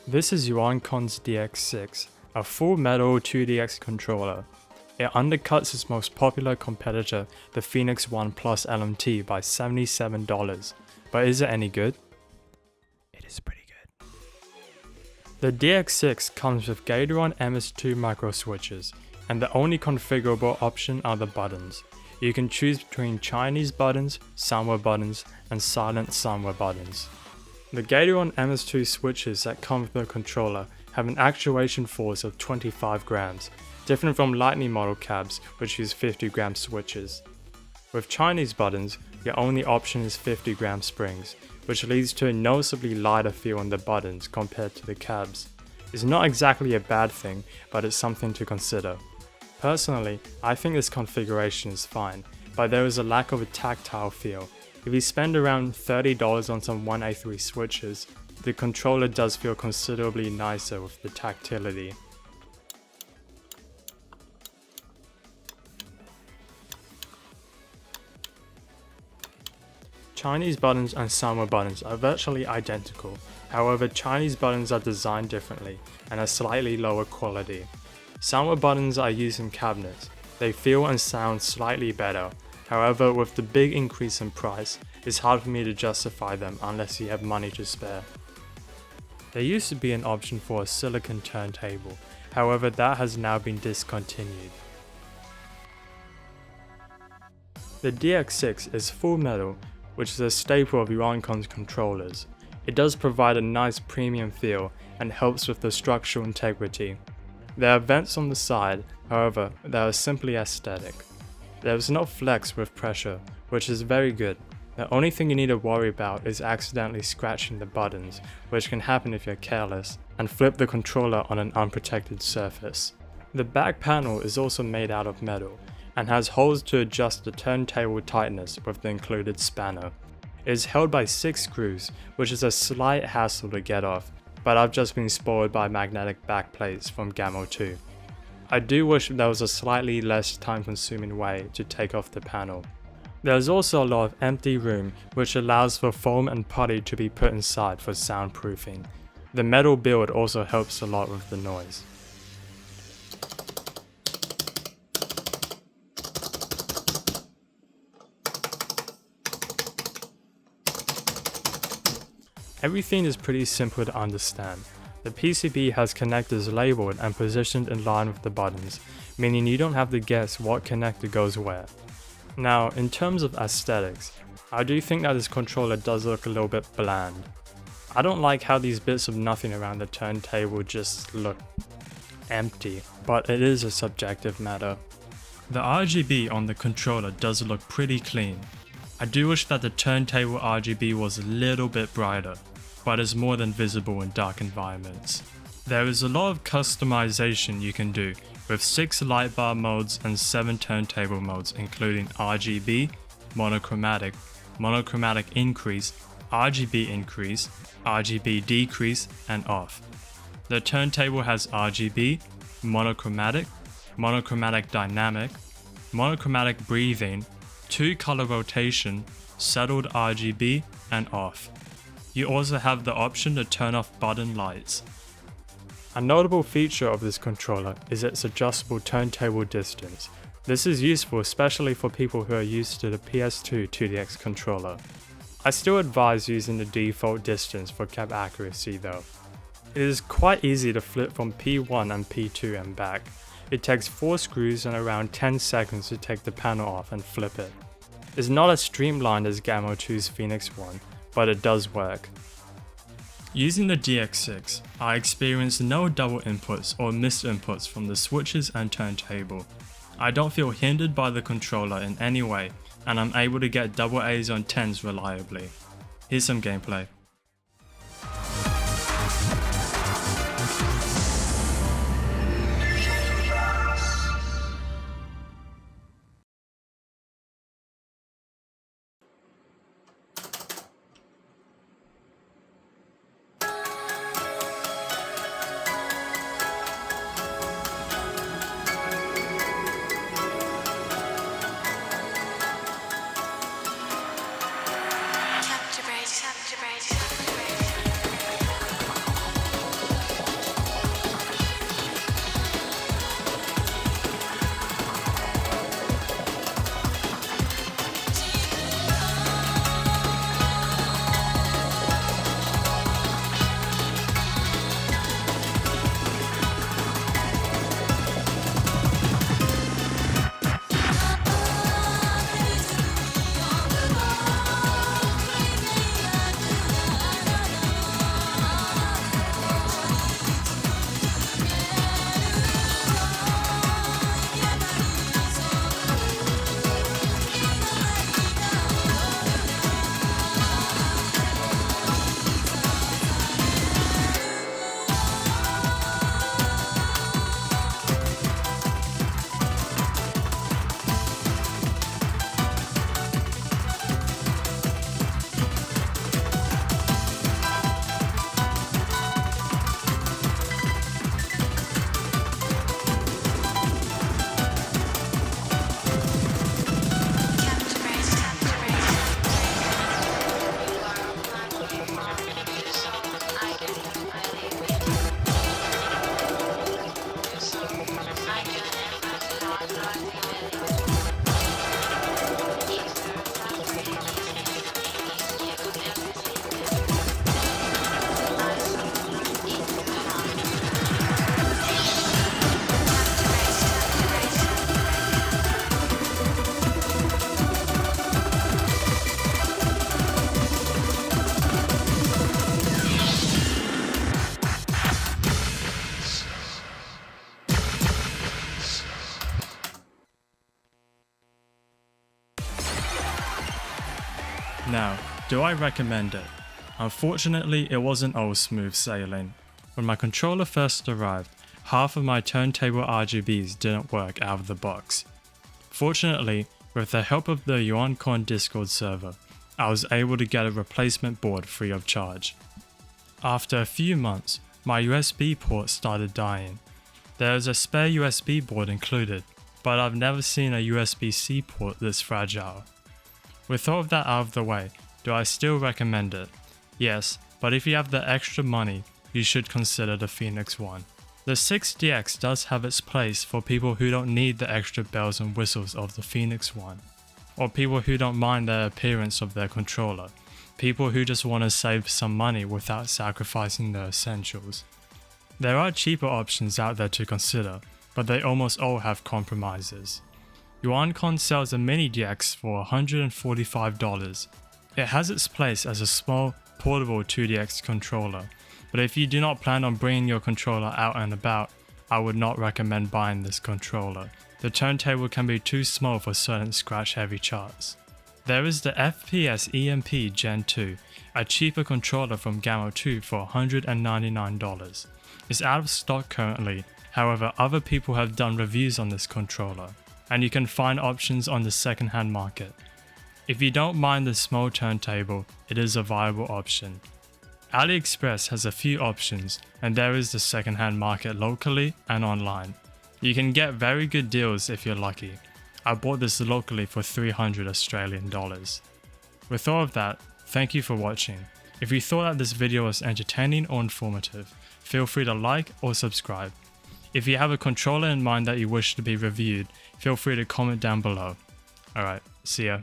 This is Yuancon's Dx6th, a full metal 2DX controller. It undercuts its most popular competitor, the PHOENIXWAN Plus LMT, by $77. But is it any good? It is pretty good. The Dx6 comes with Gateron MS2 micro switches, and the only configurable option are the buttons. You can choose between Chinese buttons, Sanwa buttons, and silent Sanwa buttons. The Gateron MS2 switches that come with the controller have an actuation force of 25 grams, different from Lightning model cabs which use 50 gram switches. With Chinese buttons, your only option is 50 gram springs, which leads to a noticeably lighter feel on the buttons compared to the cabs. It's not exactly a bad thing, but it's something to consider. Personally, I think this configuration is fine, but there is a lack of a tactile feel. If you spend around $30 on some 1A3 switches, the controller does feel considerably nicer with the tactility. Chinese buttons and Sanwa buttons are virtually identical, however Chinese buttons are designed differently and are slightly lower quality. Sanwa buttons are used in cabinets. They feel and sound slightly better. However, with the big increase in price, it's hard for me to justify them unless you have money to spare. There used to be an option for a silicon turntable, however that has now been discontinued. The Dx6 is full metal, which is a staple of Yuancon's controllers. It does provide a nice premium feel and helps with the structural integrity. There are vents on the side, however they are simply aesthetic. There is no flex with pressure, which is very good. The only thing you need to worry about is accidentally scratching the buttons, which can happen if you're careless, and flip the controller on an unprotected surface. The back panel is also made out of metal, and has holes to adjust the turntable tightness with the included spanner. It is held by 6 screws, which is a slight hassle to get off, but I've just been spoiled by magnetic backplates from Gamo 2. I do wish there was a slightly less time-consuming way to take off the panel. There is also a lot of empty room, which allows for foam and putty to be put inside for soundproofing. The metal build also helps a lot with the noise. Everything is pretty simple to understand. The PCB has connectors labeled and positioned in line with the buttons, meaning you don't have to guess what connector goes where. Now, in terms of aesthetics, I do think that this controller does look a little bit bland. I don't like how these bits of nothing around the turntable just look empty, but it is a subjective matter. The RGB on the controller does look pretty clean. I do wish that the turntable RGB was a little bit brighter, but is more than visible in dark environments. There is a lot of customization you can do, with 6 light bar modes and 7 turntable modes including RGB, monochromatic, monochromatic increase, RGB decrease, and off. The turntable has RGB, monochromatic, monochromatic dynamic, monochromatic breathing, 2 color rotation, settled RGB, and off. You also have the option to turn off button lights. A notable feature of this controller is its adjustable turntable distance. This is useful especially for people who are used to the PS2 2DX controller. I still advise using the default distance for cab accuracy though. It is quite easy to flip from P1 and P2 and back. It takes 4 screws and around 10 seconds to take the panel off and flip it. It's not as streamlined as Gamo 2's PHOENIXWAN, but it does work. Using the Dx6, I experienced no double inputs or missed inputs from the switches and turntable. I don't feel hindered by the controller in any way, and I'm able to get double A's on 10s reliably. Here's some gameplay. Captivate. Now, do I recommend it? Unfortunately, it wasn't all smooth sailing. When my controller first arrived, half of my turntable RGBs didn't work out of the box. Fortunately, with the help of the Yuancon Discord server, I was able to get a replacement board free of charge. After a few months, my USB port started dying. There is a spare USB board included, but I've never seen a USB-C port this fragile. With all of that out of the way, do I still recommend it? Yes, but if you have the extra money, you should consider the PHOENIXWAN. The 6th DX does have its place for people who don't need the extra bells and whistles of the PHOENIXWAN, or people who don't mind the appearance of their controller, people who just want to save some money without sacrificing the essentials. There are cheaper options out there to consider, but they almost all have compromises. Yuancon sells a mini DX for $145. It has its place as a small, portable 2DX controller, but if you do not plan on bringing your controller out and about, I would not recommend buying this controller. The turntable can be too small for certain scratch-heavy charts. There is the FPS EMP Gen 2, a cheaper controller from Gamma 2 for $199. It's out of stock currently, however other people have done reviews on this controller, and you can find options on the second-hand market. If you don't mind the small turntable, it is a viable option. AliExpress has a few options, and there is the second-hand market locally and online. You can get very good deals if you're lucky. I bought this locally for $300 Australian dollars. With all of that, thank you for watching. If you thought that this video was entertaining or informative, feel free to like or subscribe. If you have a controller in mind that you wish to be reviewed, feel free to comment down below. Alright, see ya.